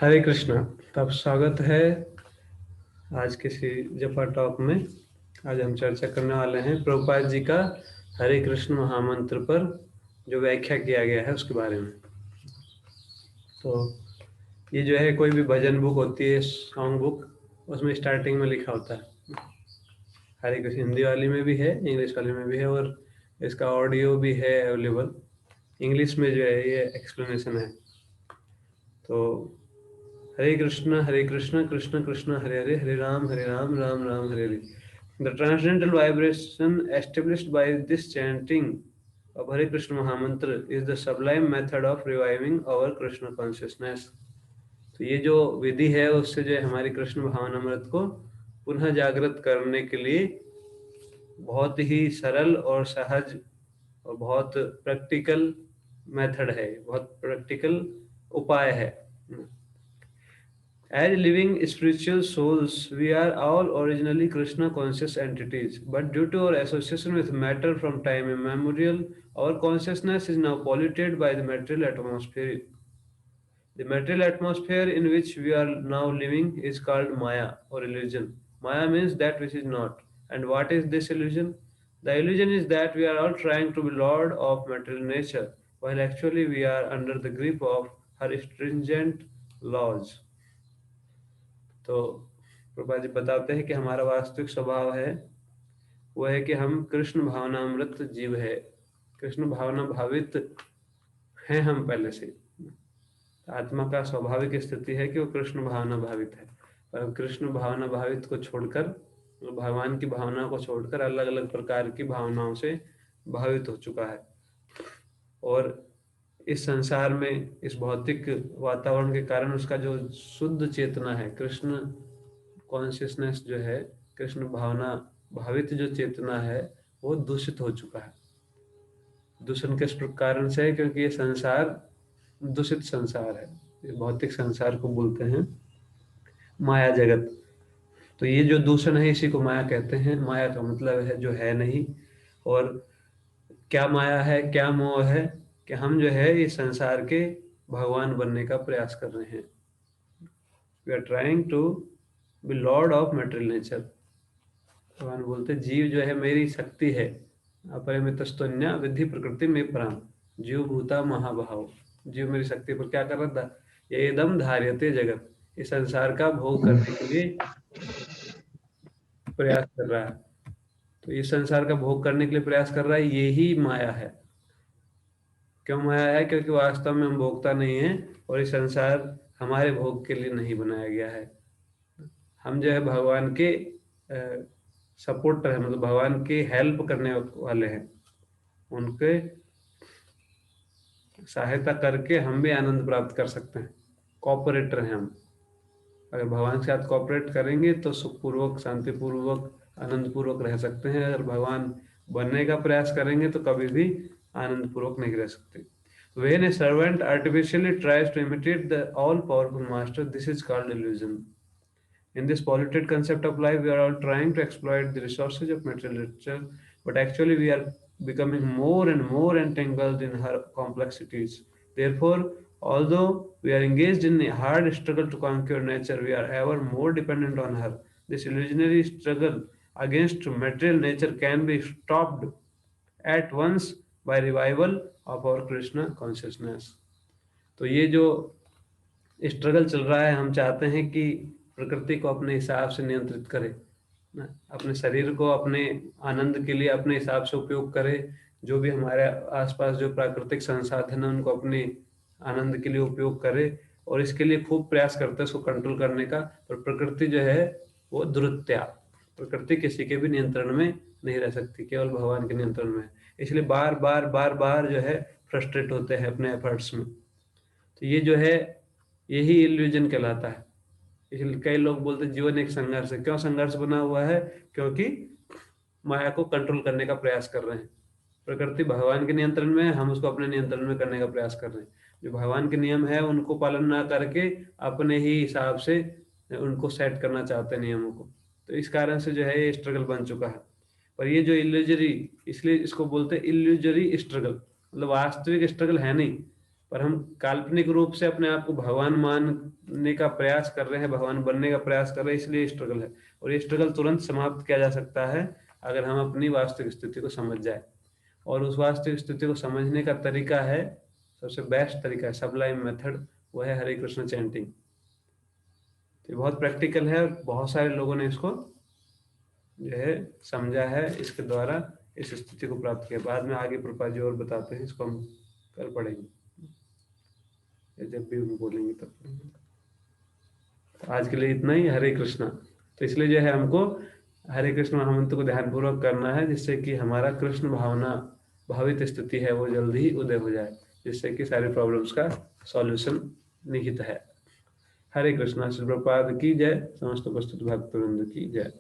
हरे कृष्णा। तब स्वागत है आज के श्री जपा टॉक में। आज हम चर्चा करने वाले हैं प्रभुपाद जी का हरे कृष्ण महामंत्र पर जो व्याख्या किया गया है उसके बारे में। तो ये जो है कोई भी भजन बुक होती है, सॉन्ग बुक, उसमें स्टार्टिंग में लिखा होता है हरे कृष्ण। हिंदी वाली में भी है, इंग्लिश वाली में भी है, और इसका ऑडियो भी है अवेलेबल। इंग्लिश में जो है ये एक्सप्लेनेशन है। तो हरे कृष्ण कृष्ण कृष्ण हरे हरे, हरे Ram Ram Ram Hare Hare. The transcendental vibration established by this chanting of Hare Krishna Mahamantra is the sublime method of reviving our Krishna consciousness. तो ये जो विधि है उससे जो है हमारी कृष्ण भावनामृत को पुनः जागृत करने के लिए बहुत ही सरल और सहज और बहुत प्रैक्टिकल मेथड है, बहुत प्रैक्टिकल उपाय है। As living spiritual souls, we are all originally Krishna conscious entities, but due to our association with matter from time immemorial, our consciousness is now polluted by the material atmosphere. The material atmosphere in which we are now living is called Maya or illusion. Maya means that which is not. And what is this illusion? The illusion is that we are all trying to be Lord of material nature, while actually we are under the grip of her stringent laws. तो प्रभुपाद जी बताते हैं कि हमारा वास्तविक स्वभाव है वो है कि हम कृष्ण भावनामृत जीव है, कृष्ण भावना भावित हैं हम पहले से। आत्मा का स्वाभाविक स्थिति है कि वो कृष्ण भावना भावित है, पर कृष्ण भावना भावित को छोड़कर, भगवान की भावना को छोड़कर अलग अलग प्रकार की भावनाओं से भावित हो चुका है। और इस संसार में, इस भौतिक वातावरण के कारण उसका जो शुद्ध चेतना है, कृष्ण कॉन्शियसनेस जो है, कृष्ण भावना भावित जो चेतना है, वो दूषित हो चुका है। दूषण किस कारण से है? क्योंकि ये संसार दूषित संसार है। ये भौतिक संसार को बोलते हैं माया जगत। तो ये जो दूषण है इसी को माया कहते हैं। माया का मतलब है जो है नहीं। और क्या माया है, क्या मोह है कि हम जो है इस संसार के भगवान बनने का प्रयास कर रहे हैं। We are trying to be lord of material nature. भगवान बोलते जीव जो है मेरी शक्ति है, अपरिमितस्तुन्या विधि प्रकृति में पराम, जीव भूता महाभाव। जीव मेरी शक्ति पर क्या कर रहा था? ये एकदम धार्यते जगत, इस संसार का भोग करने के लिए प्रयास कर रहा है। तो इस संसार का भोग करने के लिए प्रयास कर रहा है, यही माया है। क्यों माया है? क्योंकि वास्तव में हम भोगता नहीं है और ये संसार हमारे भोग के लिए नहीं बनाया गया है। हम जो है भगवान के सपोर्टर है, मतलब भगवान की हेल्प करने वाले हैं। उनके सहायता करके हम भी आनंद प्राप्त कर सकते हैं। कॉपरेटर हैं हम। अगर भगवान के साथ कॉपरेट करेंगे तो सुखपूर्वक, शांतिपूर्वक, आनंद पूर्वक रह सकते हैं। अगर भगवान बनने का प्रयास करेंगे तो कभी भी आनंद पूर्वक नहीं रह सकते। When a servant artificially tries to imitate the all-powerful master, this is called illusion. In this polluted concept of life, we are all trying to exploit the resources of material nature, but actually we are becoming more and more entangled in her complexities. Therefore, although we are engaged in a hard struggle to conquer nature, we are ever more dependent on her. This illusionary struggle against material nature can be stopped at once by revival of our Krishna consciousness. तो ये जो struggle चल रहा है, हम चाहते हैं कि प्रकृति को अपने हिसाब से नियंत्रित करे, अपने शरीर को अपने आनंद के लिए अपने हिसाब से उपयोग करे। जो भी हमारे आसपास जो प्राकृतिक संसाधन है उनको अपने आनंद के लिए उपयोग करे, और इसके लिए खूब प्रयास करते हैं उसको कंट्रोल करने का। पर प्रकृति जो है वो दुरुत्या, प्रकृति किसी के भी नियंत्रण में नहीं रह सकती, केवल भगवान के नियंत्रण में। इसलिए बार बार बार बार जो है फ्रस्ट्रेट होते हैं अपने एफर्ट्स में। तो ये जो है यही इल्यूजन कहलाता है। इसलिए कई लोग बोलते हैं जीवन एक संघर्ष है। क्यों संघर्ष बना हुआ है? क्योंकि माया को कंट्रोल करने का प्रयास कर रहे हैं। प्रकृति भगवान के नियंत्रण में है, हम उसको अपने नियंत्रण में करने का प्रयास कर रहे हैं। जो भगवान के नियम है उनको पालन ना करके अपने ही हिसाब से उनको सेट करना चाहते हैं नियमों को। तो इस कारण से जो है ये स्ट्रगल बन चुका है। पर ये जो इल्यूजरी, इसलिए इसको बोलते हैं इल्यूजरी स्ट्रगल, मतलब वास्तविक स्ट्रगल है नहीं। पर हम काल्पनिक रूप से अपने आप को भगवान मानने का प्रयास कर रहे हैं, भगवान बनने का प्रयास कर रहे हैं, इसलिए स्ट्रगल है। और ये स्ट्रगल तुरंत समाप्त किया जा सकता है अगर हम अपनी वास्तविक स्थिति को समझ जाए। और उस वास्तविक स्थिति को समझने का तरीका है, सबसे बेस्ट तरीका है, सबलाइम मेथड, वो है हरे कृष्ण चैंटिंग। तो ये बहुत प्रैक्टिकल है और बहुत सारे लोगों ने इसको जो है समझा है, इसके द्वारा इस स्थिति को प्राप्त किया। बाद में आगे प्रभुपाद जी और बताते हैं, इसको हम कल पढ़ेंगे, या जब भी हम बोलेंगे तब पढ़ेंगे। तो आज के लिए इतना ही। हरे कृष्णा। तो इसलिए जो है हमको हरे कृष्ण महामंत्र को ध्यानपूर्वक करना है, जिससे कि हमारा कृष्ण भावना भावित स्थिति है वो जल्दी ही उदय हो जाए, जिससे कि सारी प्रॉब्लम्स का सॉल्यूशन निहित है। हरे कृष्णा। श्री प्रभुपाद की जय। समस्त उपस्थित भक्तवृंद की जय।